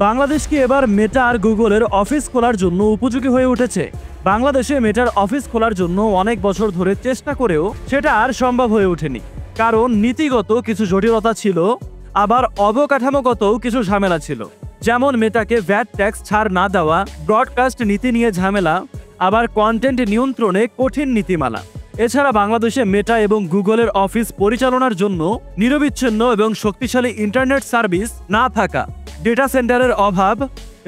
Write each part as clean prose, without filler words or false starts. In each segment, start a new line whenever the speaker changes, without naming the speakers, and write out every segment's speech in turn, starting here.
বাংলাদেশ কি এবার মেটা আর গুগলের অফিস খোলার জন্য উপযোগী হয়ে উঠেছে? বাংলাদেশে মেটার অফিস খোলার জন্য অনেক বছর ধরে চেষ্টা করেও সেটা আর সম্ভব হয়ে ওঠেনি, কারণ নীতিগত কিছু জটিলতা ছিল, আবার অবকাঠামোগতও কিছু ঝামেলা ছিল। যেমন মেটাকে ভ্যাট ট্যাক্স ছাড় না দেওয়া, ব্রডকাস্ট নীতি নিয়ে ঝামেলা, আবার কন্টেন্ট নিয়ন্ত্রণে কঠিন নীতিমালা। এছাড়া বাংলাদেশে মেটা এবং গুগলের অফিস পরিচালনার জন্য নিরবিচ্ছিন্ন এবং শক্তিশালী ইন্টারনেট সার্ভিস না থাকা, ডেটা সেন্টারের অভাব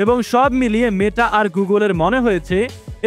এবং সব মিলিয়ে মেটা আর গুগলের মনে হয়েছে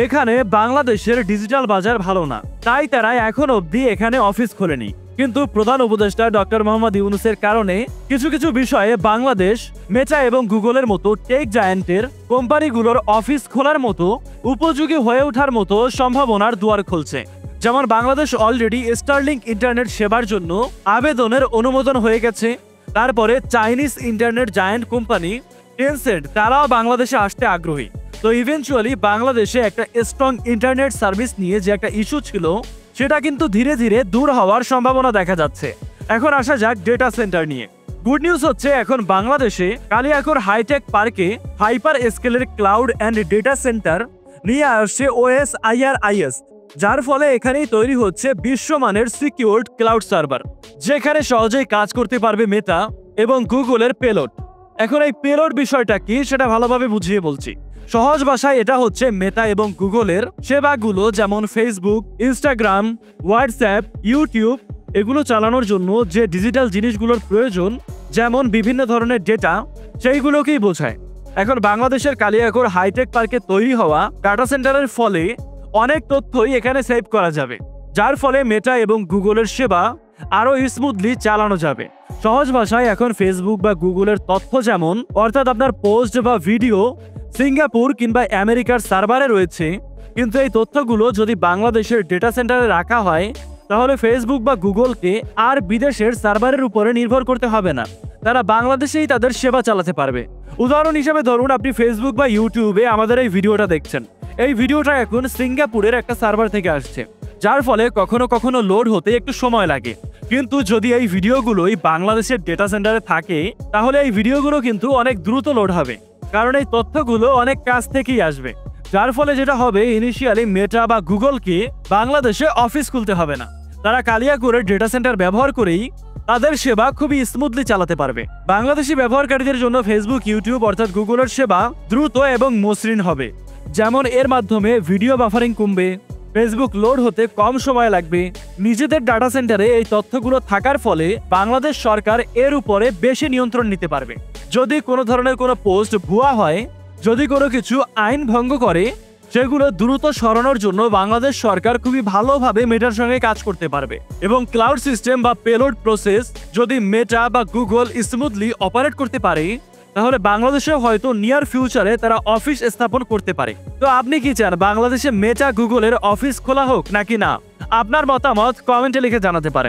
এখানে বাংলাদেশের ডিজিটাল বাজার ভালো না, তাই তারা এখন অবধি এখানে অফিস খোলেনি। কিন্তু প্রধান উপদেষ্টা ডক্টর মোহাম্মদ ইউনূসের কারণে কিছু কিছু বিষয়ে বাংলাদেশ মেটা এবং গুগলের মতো টেক জায়ান্টের কোম্পানিগুলোর অফিস খোলার মতো উপযোগী হয়ে ওঠার মতো সম্ভাবনার দুয়ার খুলছে। যেমন বাংলাদেশ অলরেডি স্টারলিংক ইন্টারনেট সেবার জন্য আবেদনের অনুমোদন হয়ে গেছে। তারপরে Chinese internet giant company Tencent তারাও বাংলাদেশে আসতে আগ্রহী। তো ইভেনচুয়ালি বাংলাদেশে একটা স্ট্রং ইন্টারনেট সার্ভিস নিয়ে যে একটা ইস্যু ছিল সেটা কিন্তু ধীরে ধীরে দূর হওয়ার সম্ভাবনা দেখা যাচ্ছে। এখন আসা যাক ডেটা সেন্টার নিয়ে। গুড নিউজ হচ্ছে এখন বাংলাদেশে কালিয়াকৈর হাইটেক পার্কে হাইপার স্কেলের ক্লাউড অ্যান্ড ডেটা সেন্টার নিয়ে আসছে OSIRIS, যার ফলে এখানেই তৈরি হচ্ছে বিশ্বমানের সিকিউরড ক্লাউড সার্ভার, যেখানে সহজেই কাজ করতে পারবে মেটা এবং গুগলের পেলোড। এখন এই পেলোড বিষয়টা কি সেটা ভালোভাবে বুঝিয়ে বলছি। সহজ ভাষায় এটা হচ্ছে মেটা এবং গুগলের সেবাগুলো, যেমন ফেসবুক, ইনস্টাগ্রাম, হোয়াটসঅ্যাপ, ইউটিউব, এগুলো চালানোর জন্য যে ডিজিটাল জিনিসগুলোর প্রয়োজন, যেমন বিভিন্ন ধরনের ডেটা, সেইগুলোকেই বোঝায়। এখন বাংলাদেশের কালিয়াকৈর হাইটেক পার্কে তৈরি হওয়া ডাটা সেন্টারের ফলে অনেক তথ্যই এখানে সেভ করা যাবে, যার ফলে মেটা এবং গুগলের সেবা আরো স্মুথলি চালানো যাবে। সহজ ভাষায় এখন ফেসবুক বা গুগলের তথ্য যেমন, অর্থাৎ আপনার পোস্ট বা ভিডিও সিঙ্গাপুর কিংবা আমেরিকার সার্ভারে রয়েছে, কিন্তু এই তথ্যগুলো যদি বাংলাদেশের ডেটা সেন্টারে রাখা হয় তাহলে ফেসবুক বা গুগলকে আর বিদেশের সার্ভারের উপরে নির্ভর করতে হবে না, তারা বাংলাদেশেই তাদের সেবা চালাতে পারবে। উদাহরণ হিসেবে ধরুন আপনি ফেসবুক বা ইউটিউবে আমাদের এই ভিডিওটা দেখছেন, এই ভিডিওটা এখন সিঙ্গাপুরের একটা সার্ভার থেকে আসছে, যার ফলে কখনো কখনো লোড হতে একটু সময় লাগে। কিন্তু যদি এই ভিডিওগুলোই বাংলাদেশের ডেটা সেন্টারে থাকে তাহলে এই ভিডিওগুলো কিন্তু অনেক দ্রুত লোড হবে, কারণ এই তথ্যগুলো অনেক কাছ থেকেই আসবে। যার ফলে যেটা হবে, ইনিশিয়ালি মেটা বা গুগলকে বাংলাদেশে অফিস খুলতে হবে না, তারা কালিয়াকৈরের ডেটা সেন্টার ব্যবহার করেই তাদের সেবা খুবই স্মুথলি চালাতে পারবে। বাংলাদেশি ব্যবহারকারীদের জন্য ফেসবুক, ইউটিউব অর্থাৎ গুগলের সেবা দ্রুত এবং মসৃণ হবে। যেমন এর মাধ্যমে ভিডিও বাফারিং কমবে, ফেসবুক লোড হতে কম সময় লাগবে। নিজেদের ডাটা সেন্টারে এই তথ্যগুলো থাকার ফলে বাংলাদেশ সরকার এর উপরে বেশি নিয়ন্ত্রণ নিতে পারবে। যদি কোনো ধরনের কোনো পোস্ট ভুয়া হয়, যদি কোনো কিছু আইন ভঙ্গ করে, সেগুলো দ্রুত সরানোর জন্য বাংলাদেশ সরকার খুবই ভালোভাবে মেটার সঙ্গে কাজ করতে পারবে। এবং ক্লাউড সিস্টেম বা পেলোড প্রসেস যদি মেটা বা গুগল স্মুথলি অপারেট করতে পারে তাহলে বাংলাদেশে হয়তো নিয়ার ফিউচারে তারা অফিস স্থাপন করতে পারে। তো আপনি কি চান বাংলাদেশে মেটা গুগলের অফিস খোলা হোক নাকি না? আপনার মতামত কমেন্টে লিখে জানাতে পারেন।